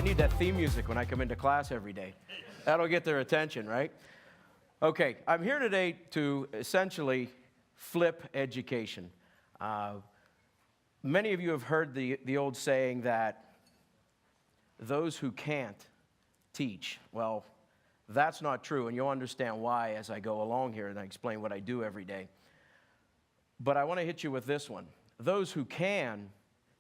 need that theme music when I come into class every day. That'll get their attention, right? Okay, I'm here today to essentially flip education. Many of you have heard the old saying that those who can't teach. Well, that's not true, and you'll understand why as I go along here and I explain what I do every day. But I want to hit you with this one. Those who can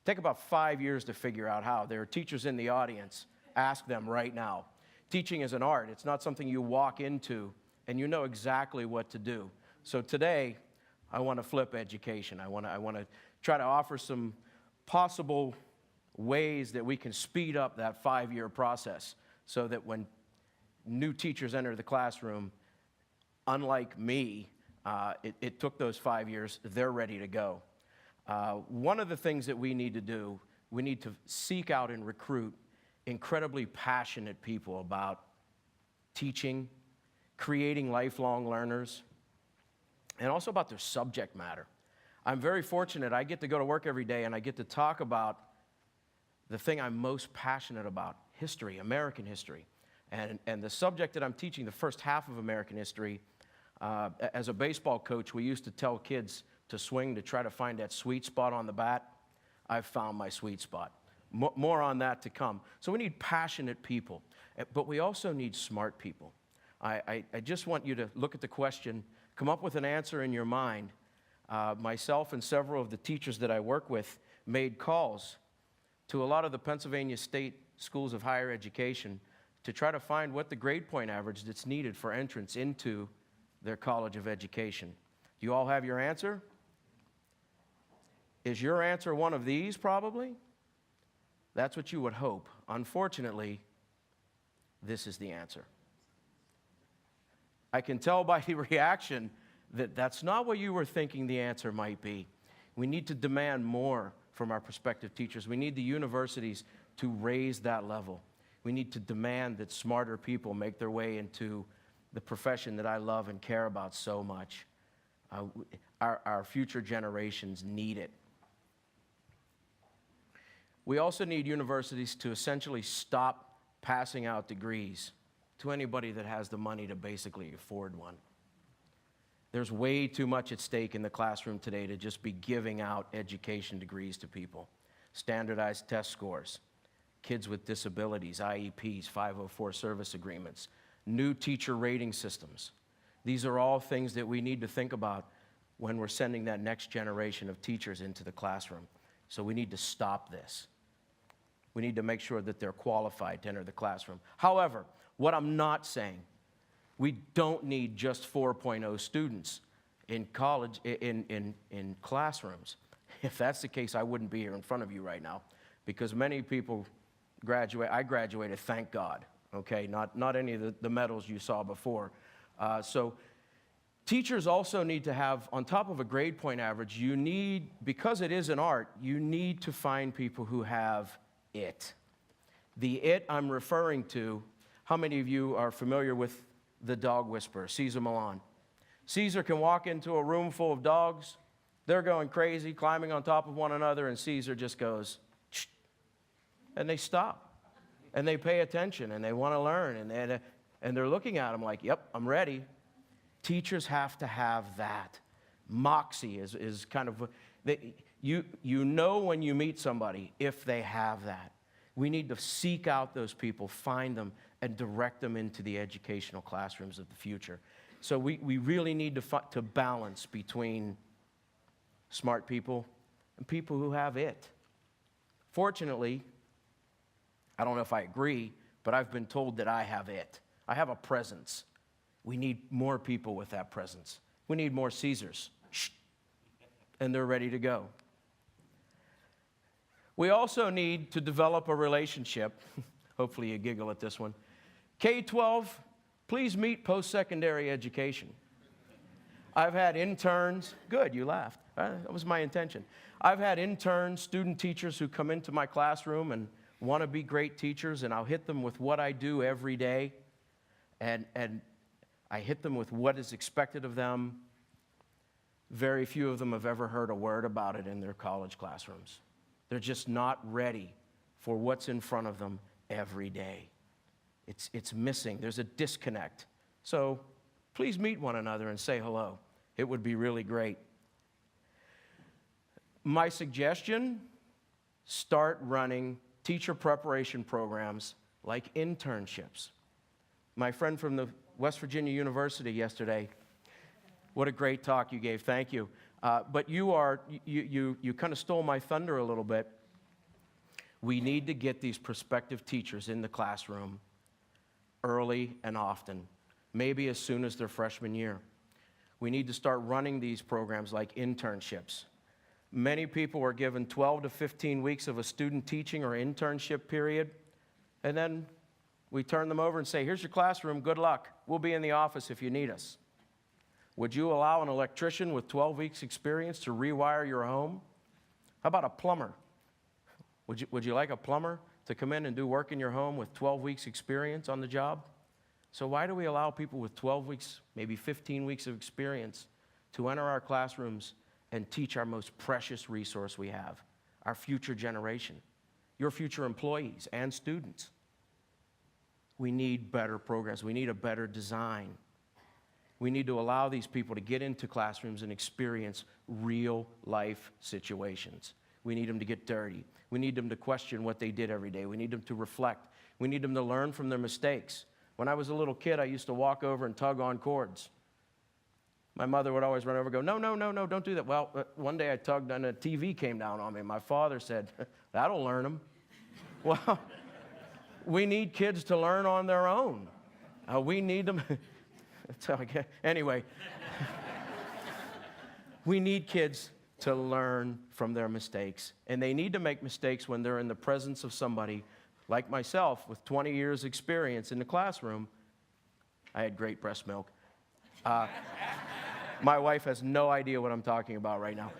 take about 5 years to figure out how. There are teachers in the audience. Ask them right now. Teaching is an art. It's not something you walk into and you know exactly what to do. So today, I want to flip education. I want to try to offer some possible ways that we can speed up that 5-year process so that when new teachers enter the classroom, unlike me, it took those 5 years, they're ready to go. One of the things that we need to do, we need to seek out and recruit incredibly passionate people about teaching, creating lifelong learners, and also about their subject matter. I'm very fortunate. I get to go to work every day and I get to talk about the thing I'm most passionate about, history, American history. And the subject that I'm teaching, the first half of American history, as a baseball coach, we used to tell kids to swing to try to find that sweet spot on the bat. I've found my sweet spot. More on that to come. So we need passionate people, but we also need smart people. I just want you to look at the question, come up with an answer in your mind. Myself and several of the teachers that I work with made calls to a lot of the Pennsylvania State schools of higher education to try to find what the grade point average that's needed for entrance into their college of education. Do you all have your answer? Is your answer one of these, probably? That's what you would hope. Unfortunately, this is the answer. I can tell by the reaction that that's not what you were thinking the answer might be. We need to demand more from our prospective teachers. We need the universities to raise that level. We need to demand that smarter people make their way into the profession that I love and care about so much. Our future generations need it. We also need universities to essentially stop passing out degrees to anybody that has the money to basically afford one. There's way too much at stake in the classroom today to just be giving out education degrees to people. Standardized test scores, kids with disabilities, IEPs, 504 service agreements, new teacher rating systems. These are all things that we need to think about when we're sending that next generation of teachers into the classroom. So we need to stop this. We need to make sure that they're qualified to enter the classroom. However, what I'm not saying, we don't need just 4.0 students in college, in classrooms. If that's the case, I wouldn't be here in front of you right now, because many people graduate. I graduated, thank God, okay? Not any of the medals you saw before. So teachers also need to have, on top of a grade point average, you need, because it is an art, you need to find people who have it. The it I'm referring to, how many of you are familiar with the dog whisperer, Cesar Millan? Cesar can walk into a room full of dogs. They're going crazy, climbing on top of one another, and Cesar just goes, shh, and they stop. And they pay attention, and they want to learn, and they're looking at him like, yep, I'm ready. Teachers have to have that. Moxie is kind of, you know when you meet somebody if they have that. We need to seek out those people, find them, and direct them into the educational classrooms of the future. So we really need to balance between smart people and people who have it. Fortunately, I don't know if I agree, but I've been told that I have it. I have a presence. We need more people with that presence. We need more Caesars. Shh. And they're ready to go. We also need to develop a relationship. Hopefully you giggle at this one. K-12, please meet post-secondary education. I've had interns. Good, you laughed. That was my intention. I've had interns, student teachers who come into my classroom and want to be great teachers, and I'll hit them with what I do every day, and I hit them with what is expected of them. Very few of them have ever heard a word about it in their college classrooms. They're just not ready for what's in front of them every day. It's missing. There's a disconnect. So please meet one another and say hello. It would be really great. My suggestion, start running teacher preparation programs like internships. My friend from the West Virginia University yesterday, what a great talk you gave, thank you. But you kind of stole my thunder a little bit. We need to get these prospective teachers in the classroom early and often, maybe as soon as their freshman year. We need to start running these programs like internships. Many people are given 12 to 15 weeks of a student teaching or internship period, and then we turn them over and say, here's your classroom, good luck. We'll be in the office if you need us. Would you allow an electrician with 12 weeks experience to rewire your home? How about a plumber? Would you like a plumber to come in and do work in your home with 12 weeks experience on the job? So why do we allow people with 12 weeks, maybe 15 weeks of experience to enter our classrooms and teach our most precious resource we have, our future generation, your future employees and students? We need better programs. We need a better design. We need to allow these people to get into classrooms and experience real life situations. We need them to get dirty. We need them to question what they did every day. We need them to reflect. We need them to learn from their mistakes. When I was a little kid, I used to walk over and tug on cords. My mother would always run over and go, no, no, no, no, don't do that. Well, one day I tugged and a TV came down on me. My father said, that'll learn them. Well, we need kids to learn on their own. We need them. Anyway, we need kids to learn from their mistakes. And they need to make mistakes when they're in the presence of somebody like myself with 20 years experience in the classroom. I had great breast milk. My wife has no idea what I'm talking about right now.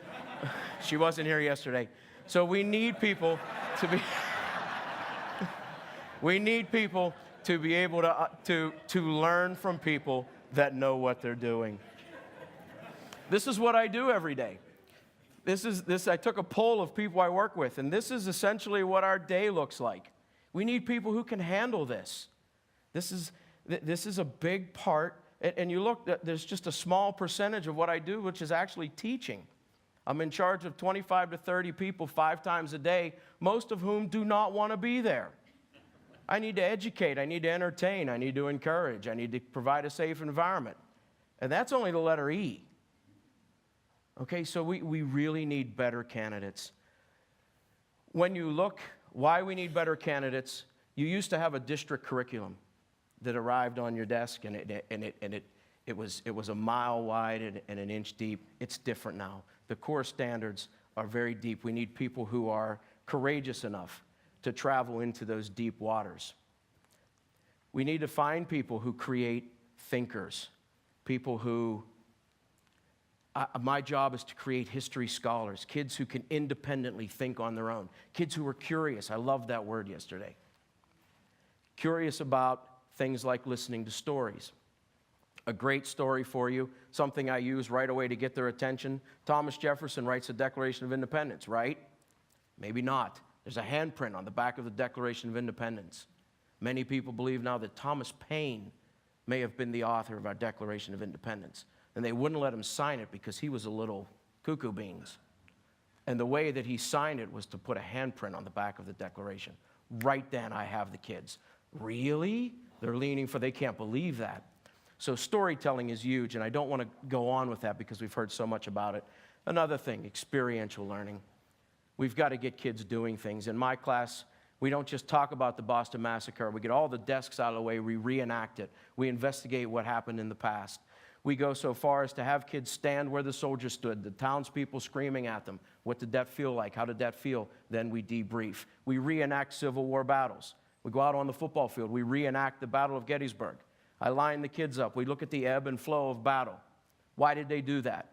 She wasn't here yesterday. So we need people to be we need people to be able to learn from people that know what they're doing. This is what I do every day. I took a poll of people I work with, and this is essentially what our day looks like. We need people who can handle this. This is a big part, and you look, there's just a small percentage of what I do, which is actually teaching. I'm in charge of 25 to 30 people 5 times a day, most of whom do not want to be there. I need to educate, I need to entertain, I need to encourage, I need to provide a safe environment. And that's only the letter E. Okay, so we really need better candidates. When you look why we need better candidates, you used to have a district curriculum that arrived on your desk, and it was a mile wide and an inch deep. It's different now. The core standards are very deep. We need people who are courageous enough to travel into those deep waters. We need to find people who create thinkers, people who my job is to create history scholars, kids who can independently think on their own, kids who are curious. I loved that word yesterday. Curious about things like listening to stories. A great story for you, something I use right away to get their attention. Thomas Jefferson writes the Declaration of Independence, right? Maybe not. There's a handprint on the back of the Declaration of Independence. Many people believe now that Thomas Paine may have been the author of our Declaration of Independence. And they wouldn't let him sign it because he was a little cuckoo beans. And the way that he signed it was to put a handprint on the back of the Declaration. Right then, I have the kids. Really? They're leaning for, they can't believe that. So storytelling is huge, and I don't want to go on with that because we've heard so much about it. Another thing, experiential learning. We've got to get kids doing things. In my class, we don't just talk about the Boston Massacre. We get all the desks out of the way. We reenact it. We investigate what happened in the past. We go so far as to have kids stand where the soldiers stood, the townspeople screaming at them. What did that feel like? How did that feel? Then we debrief. We reenact Civil War battles. We go out on the football field. We reenact the Battle of Gettysburg. I line the kids up. We look at the ebb and flow of battle. Why did they do that?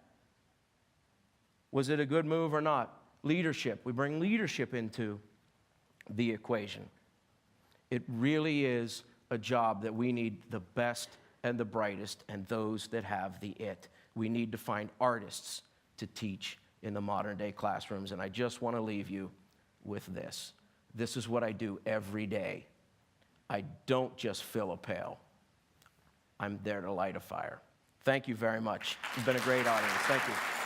Was it a good move or not? Leadership. We bring leadership into the equation. It really is a job that we need the best and the brightest and those that have the it. We need to find artists to teach in the modern day classrooms. And I just want to leave you with this. This is what I do every day. I don't just fill a pail. I'm there to light a fire. Thank you very much. You've been a great audience. Thank you.